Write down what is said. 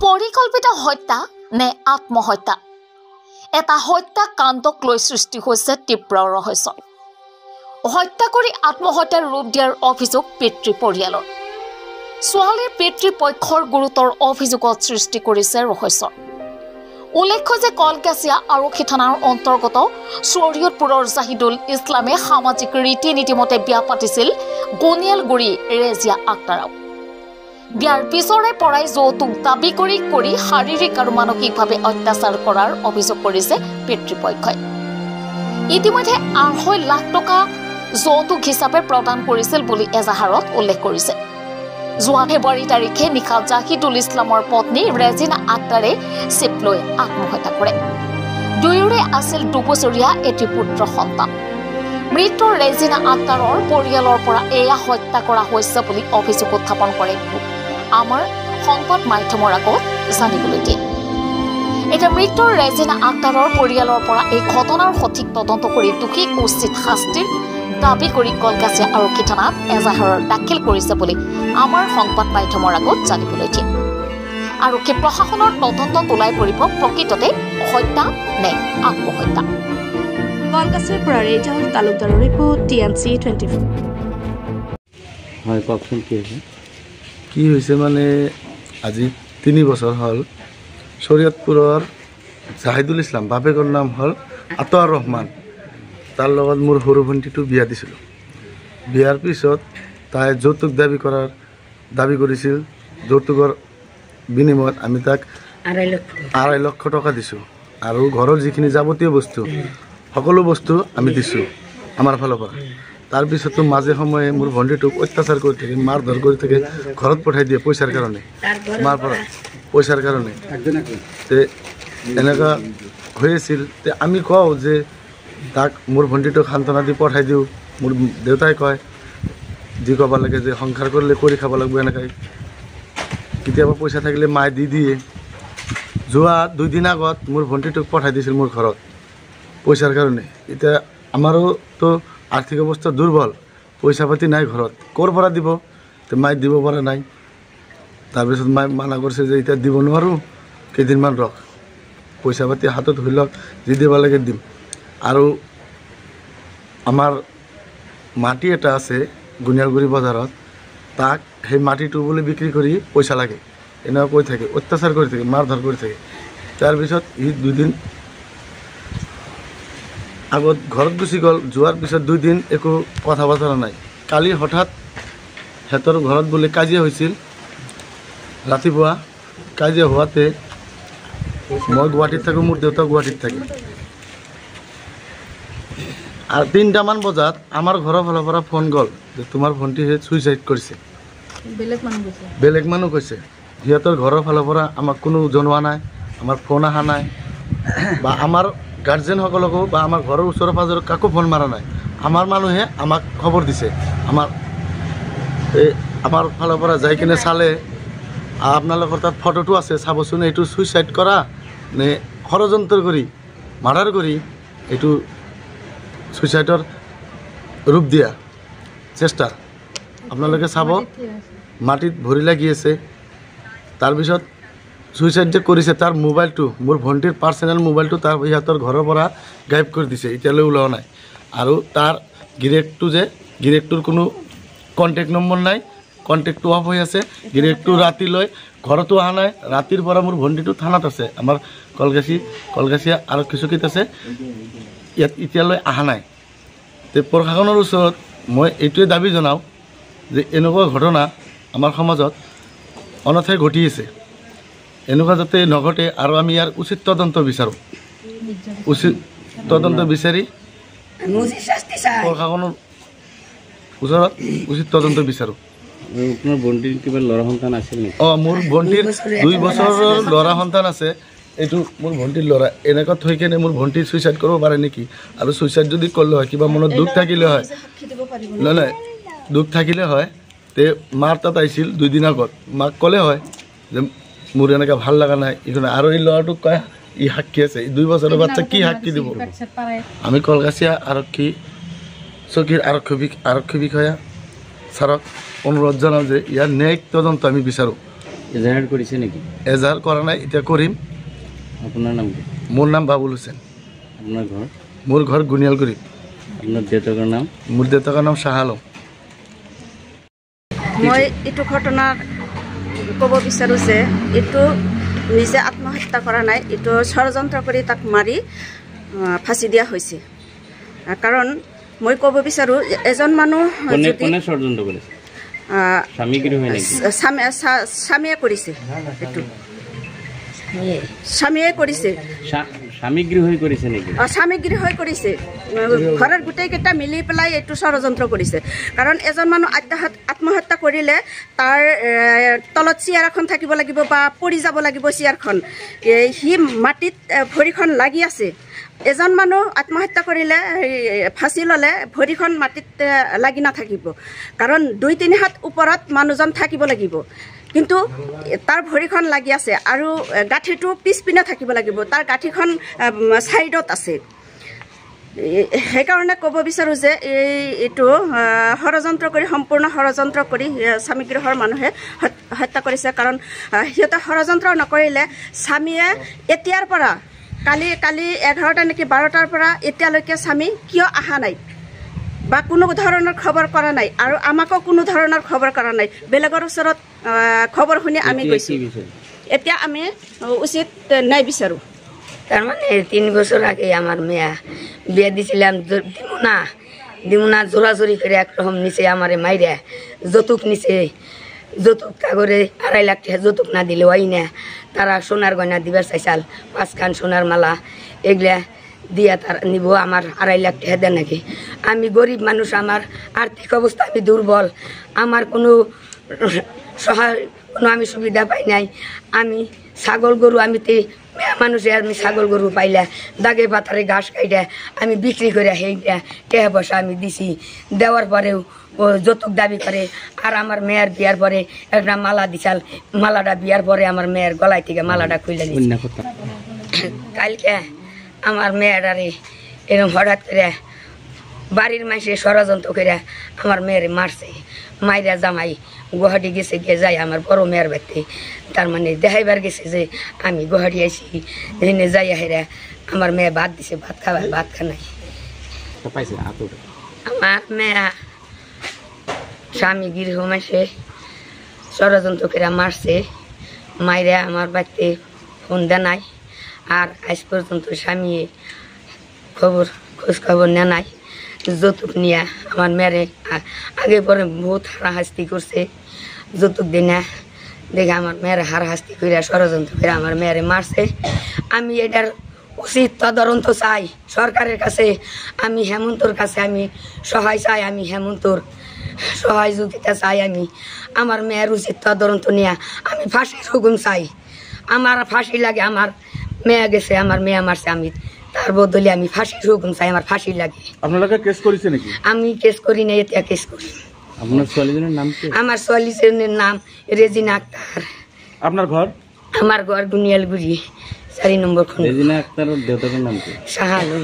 পৰিকল্পিত হত্যা নে আত্মহত্যা এটা হত্যাকাণ্ডক লৈ সৃষ্টি হৈছে তীব্ৰ ৰহস্য। হত্যা কৰি আত্মহত্যাৰ ৰূপ দিয়াৰ অভিযোগ পিতৃ পৰিয়ালৰ। ছোৱালীৰ পিতৃপক্ষৰ গুৰুতৰ অভিযোগত সৃষ্টি কৰিছে ৰহস্য। উল্লেখ্য যে কলকাছিয়া আৰক্ষী থানাৰ অন্তৰ্গত শৰীয়তপুৰৰ জাহিদুল ইছলামে সামাজিক ৰীতি নীতিমতে বিয়া পাতিছিল গনিয়ালগুৰি ৰেজিয়া আক্তাৰক। বিয়াৰ পিছৰে পৰাই যৌতুক দাবী কৰি শাৰীৰিক আৰু মানসিকভাৱে অত্যাচাৰ কৰাৰ অভিযোগ কৰিছে পিতৃপক্ষই। ইতিমধ্যে 2.5 লাখ টকা যৌতুক হিচাপে প্ৰদান কৰিছিল বুলি এজাহাৰত উল্লেখ কৰিছে। যোৱা ফেব্ৰুৱাৰী তাৰিখে নিশা জাহিদুল ইছলামৰ পত্নী ৰেজিনা আক্তাৰে চিপ লৈ আত্মহত্যা কৰে। দুয়োৰে আছিল 2 বছৰীয়া এটি পুত্ৰ সন্তান। মৃত ৰেজিনা আক্তাৰৰ পৰিয়ালৰ পৰা এয়া হত্যা কৰা হৈছে বুলি অভিযোগ উত্থাপন কৰে আমাৰ সংবাদ মাধ্যমৰ আগত জানিবলৈ দিয়ে। এতিয়া মৃত ৰেজিনা আক্তাৰৰ পৰিয়ালৰ পৰা এই ঘটনাৰ সঠিক তদন্ত কৰি দোষীক উচিত শাস্তিৰ দাবী কৰি কলকাছিয়া আৰক্ষী থানাত এজাহাৰ দাখিল কৰিছে বুলি আমাৰ সংবাদ মাধ্যমৰ আগত জানিবলৈ দিয়ে। আৰক্ষী প্ৰশাসনৰ তদন্ত তোলাই পৰিব প্ৰকৃততে হত্যা নে আত্মহত্যা। কলকাছিয়াৰ পৰা ৰেজাউল তালুকদাৰৰ ৰিপৰ্ট TMC 24। হয় কওকচোন কি হৈছে? কি হৈছে মানে আজি 3 বছৰ হ'ল শৰীয়তপুৰৰ জাহিদুল ইছলাম, বাপেকৰ নাম হ'ল আতৱাৰ ৰহমান, তাৰ লগত মোৰ সৰু ভণ্টিটো বিয়া দিছিলোঁ। বিয়াৰ পিছত তাই যৌতুক দাবী কৰিছিল। যৌতুকৰ বিনিময়ত আমি তাক 2.5 লাখ টকা দিছোঁ আৰু ঘৰৰ যিখিনি যাৱতীয় বস্তু সকলো বস্তু আমি দিছোঁ আমাৰ ফালৰ পৰা। তাৰপিছতো মাজে সময়ে মোৰ ভণ্টিটোক অত্যাচাৰ কৰি থাকে, মাৰ ধৰ কৰি থাকে, ঘৰত পঠাই দিয়ে পইচাৰ কাৰণে, মাৰ পৰা পইচাৰ কাৰণে। তে এনেকুৱা হৈ আছিল। তে আমি কওঁ যে তাক মোৰ ভণ্টিটোক সান্তনা দি পঠাই দিওঁ। মোৰ দেউতাই কয় যি ক'ব লাগে যে সংসাৰ কৰিলে কৰি খাব লাগিব এনেকৈ। কেতিয়াবা পইচা থাকিলে মায়ে দি দিয়ে। যোৱা 2 দিন আগত মোৰ ভণ্টিটোক পঠাই দিছিল মোৰ ঘৰত পইচাৰ কাৰণে। এতিয়া আমাৰোতো আৰ্থিক অৱস্থা দুৰ্বল, পইচা পাতি নাই ঘৰত, ক'ৰ পৰা দিব? তো মায়ে দিব পৰা নাই। তাৰপিছত মায়ে মানা কৰিছে যে এতিয়া দিব নোৱাৰোঁ, কেইদিনমান ৰখ, পইচা পাতি হাতত হৈ লওক, যি দিব লাগে দিম। আৰু আমাৰ মাটি এটা আছে গুনিয়ালগুৰি বজাৰত, তাক সেই মাটিটো বোলে বিক্ৰী কৰি পইচা লাগে এনেকুৱা কৈ থাকে, অত্যাচাৰ কৰি থাকে, মাৰ ধৰ কৰি থাকে। তাৰপিছত ই 2 দিন আগত ঘৰত গুচি গ'ল। যোৱাৰ পিছত 2 দিন একো কথা বতৰা নাই। কালি হঠাৎ সিহঁতৰ ঘৰত বোলে কাজিয়া হৈছিল। ৰাতিপুৱা কাজিয়া হোৱাতে মই গুৱাহাটীত থাকোঁ, মোৰ দেউতা গুৱাহাটীত থাকে। আৰু 3টামান বজাত আমাৰ ঘৰৰ ফালৰ পৰা ফোন গ'ল যে তোমাৰ ভণ্টিয়ে ছুইচাইড কৰিছে। বেলেগ মানুহ কৈছে। সিহঁতৰ ঘৰৰ ফালৰ পৰা আমাক কোনো জনোৱা নাই, আমাৰ ফোন অহা নাই, বা আমাৰ গাৰ্জেনসকলকো বা আমাৰ ঘৰৰ ওচৰৰ পাজৰৰ কাকো ফোন মাৰা নাই। আমাৰ মানুহে আমাক খবৰ দিছে। আমাৰ ফালৰ পৰা যাই কিনে চালে, আপোনালোকৰ তাত ফটোটো আছে, চাবচোন এইটো ছুইচাইড কৰা নে ষড়যন্ত্ৰ কৰি মাৰ্ডাৰ কৰি এইটো ছুইচাইডৰ ৰূপ দিয়া চেষ্টা। আপোনালোকে চাব, মাটিত ভৰি লাগি আছে। তাৰপিছত ছুইচাইড যে কৰিছে তাৰ মোবাইলটো, মোৰ ভণ্টিৰ পাৰ্চনেল মোবাইলটো তাৰ সিহঁতৰ ঘৰৰ পৰা গাইব কৰি দিছে, এতিয়ালৈ ওলোৱা নাই। আৰু তাৰ গিৰেকটোৰ কোনো কণ্টেক্ট নম্বৰ নাই, কণ্টেক্টটো অফ হৈ আছে। গিৰেকটো ৰাতিলৈ ঘৰতো অহা নাই। ৰাতিৰ পৰা মোৰ ভণ্টিটো থানাত আছে, আমাৰ কলকাছিয়া আৰক্ষী চকীত আছে, ইয়াত এতিয়ালৈ অহা নাই। তে প্ৰশাসনৰ ওচৰত মই এইটোৱে দাবী জনাওঁ যে এনেকুৱা ঘটনা আমাৰ সমাজত অনথাই ঘটি আছে, এনেকুৱা যাতে নঘটে। আৰু আমি ইয়াৰ উচিত তদন্ত বিচাৰোঁ। উচিত তদন্ত বিচাৰি প্ৰশাসনৰ ওচৰত উচিত তদন্ত বিচাৰোঁ। আপোনাৰ ভণ্টিৰ কিবা ল'ৰা সন্তান আছিল নেকি? মোৰ ভণ্টিৰ 2 বছৰৰ ল'ৰা সন্তান আছে। এইটো মোৰ ভণ্টিৰ ল'ৰা। এনেকুৱা থৈ কেনে মোৰ ভণ্টি ছুইচাইড কৰিব পাৰে নেকি? আৰু ছুইচাইড যদি কৰিলে হয়, কিবা মনত দুখ থাকিলে হয়, নহয় দুখ থাকিলে হয়, তে মাৰ তাত আহিছিল 2 দিন আগত, মাক ক'লে হয় যে মোৰ এনেকৈ ভাল লগা নাই এইখন। আৰু এই ল'ৰাটোক কয় ই সাক্ষী আছে, 2 বছৰৰ বাচ্চা কি সাক্ষী দিব? আমি কলকাছিয়া আৰক্ষী চকীৰ আৰক্ষী বিষয়া ছাৰক অনুৰোধ জনাওঁ যে ইয়াৰ ন্যায়িক তদন্ত আমি বিচাৰোঁ। এজাহাৰ কৰিছে নেকি? এজাহাৰ কৰা নাই, এতিয়া কৰিম। আপোনাৰ নাম কি? মোৰ নাম বাবুল হুছেইন। আপোনাৰ ঘৰ? মোৰ ঘৰ গুনিয়ালগুৰি। আপোনাৰ দেউতাকৰ নাম? মোৰ দেউতাকৰ নাম শ্বাহ আলম। মই এইটো ঘটনা ক'ব বিচাৰোঁ যে এইটো নিজে আত্মহত্যা কৰা নাই, এইটো ষড়যন্ত্ৰ কৰি তাক মাৰি ফাঁচি দিয়া হৈছে। কাৰণ মই ক'ব বিচাৰোঁ এজন মানুহ কোনে ষড়যন্ত্ৰ কৰিছে? স্বামীয়ে কৰিছে, এইটো স্বামীয়ে কৰিছে। স্বামীগৃহ হৈ কৰিছে নেকি? স্বামীগৃহ হৈ কৰিছে, ঘৰৰ গোটেইকেইটা মিলি পেলাই এইটো ষড়যন্ত্ৰ কৰিছে। কাৰণ এজন মানুহ আত্মহত্যা কৰিলে তাৰ তলত চেয়াৰ এখন থাকিব লাগিব বা পৰি যাব লাগিব চেয়াৰখন। সি মাটিত ভৰিখন লাগি আছে। এজন মানুহ আত্মহত্যা কৰিলে ফাঁচি ল'লে ভৰিখন মাটিত লাগি নাথাকিব, কাৰণ 2-3 হাত ওপৰত মানুহজন থাকিব লাগিব। কিন্তু তাৰ ভৰিখন লাগি আছে আৰু গাঁঠিটো পিছপিনে থাকিব লাগিব, তাৰ গাঁঠিখন ছাইডত আছে। সেইকাৰণে ক'ব বিচাৰোঁ যে এইটো ষড়যন্ত্ৰ কৰি, সম্পূৰ্ণ ষড়যন্ত্ৰ কৰি স্বামীগৃহৰ মানুহে হত্যা কৰিছে। কাৰণ সিহঁতে ষড়যন্ত্ৰ নকৰিলে স্বামীয়ে এতিয়াৰ পৰা কালি 11টা নেকি 12টাৰ পৰা এতিয়ালৈকে স্বামী কিয় অহা নাই বা কোনো ধৰণৰ খবৰ কৰা নাই, আৰু আমাকো কোনো ধৰণৰ খবৰ কৰা নাই। বেলেগৰ ওচৰত খবৰ শুনি আমি গৈছোঁ। এতিয়া আমি উচিত ন্যায় বিচাৰোঁ। তাৰমানে 3 বছৰ আগে আমার মেয়া বিয়া দিছিলাম, দিমুনা জোরাজোরি করে একরকম নিচে আমারে মাইরে যৌতুক নিচে, যৌতুক কাগরে 2.5 লাখ টাকা যৌতুক না দিলে ওই না। তারা সোনার গয়না দিবার চাইছাল, 5 খান সোনার মালা, এগুলা দিয়া তারা নিব। আমার 2.5 লাখ টাকা দেয় নাকি? আমি গরিব মানুষ, আমার আর্থিক অবস্থা আমি দুর্বল, আমার কোনো সহায় কোনো আমি সুবিধা পাই নাই। আমি ছাগল গরু, আমি মানুষে আমি ছাগল গরু পাইলে দাগে পাতারে ঘাস খাইটা আমি বিক্রি করে সেইটা টাকা পয়সা আমি দিছি। দেওয়ার পরেও ও যৌতুক দাবি করে। আর আমার মেয়ের বিয়ার পরে একটা মালা দিছাল, মালাটা বিয়ার পরে আমার মেয়ের গলায় থেকে মালাটা খুলে দিচ্ছে। কালকে আমার মেয়েটারে এরকম হঠাৎ করে বাড়ির মানুষের ষড়যন্ত্র করে আমার মেয়ের মারছে। মাইরা জামাই গুয়াহাটি গেছে, গিয়ে যাই আমার বড় মেয়ের বাড়িতে, তার মানে দেখাইবার গেছে যে আমি গুয়াহাটি আইসি। এনে যাই হেরা আমার মেয়ে ভাত দিছে, ভাত খাবার, ভাত খা নাই। আমার মেয়ে স্বামী গৃহ মাসে ষড়যন্ত্র করে মারছে। মাইরা আমার বাড়িতে ফোন দেয় নাই, আর আজ পর্যন্ত স্বামী খোঁজ খবর নেয় নাই। যৌতুক নিয়ে আমার মেয়েরে আগে পরে বহুত হারাহাস্তি করছে। যৌতুক দিই না দেখে আমার মেয়ের হারাহাস্তি করে ষড়যন্ত্র করে আমার মেয়েরে মারছে। আমি এটার উচিত তদন্ত চাই সরকারের কাছে। আমি হেমন্তর কাছে আমি সহায় চাই, আমি হেমন্তর সহযোগিতা চাই। আমি আমার মেয়ের উচিত তদন্ত নিয়ে আমি ফাঁসির হুকুম চাই। আমার ফাঁসি লাগে, আমার মেয়ে গেছে, আমার মেয়ে মারছে, আমি তার বদলে আমি ফাঁসির হুকুম চাই, আমার ফাঁসি লাগে। আপনারা কেস করেছে নাকি? আমি কেস করি না, এটা কেস করি। আপনার ছোৱালীজনীৰ নাম কি? আমাৰ ছোৱালীজনীৰ নাম ৰেজিনা আক্তাৰ। আপনাৰ ঘৰ? আমাৰ ঘৰ গুনিয়ালগুড়ি 4 নম্বৰ খন্ড। ৰেজিনা আক্তাৰেৰ দেউতাকেৰ নাম কি? শাহ আলম।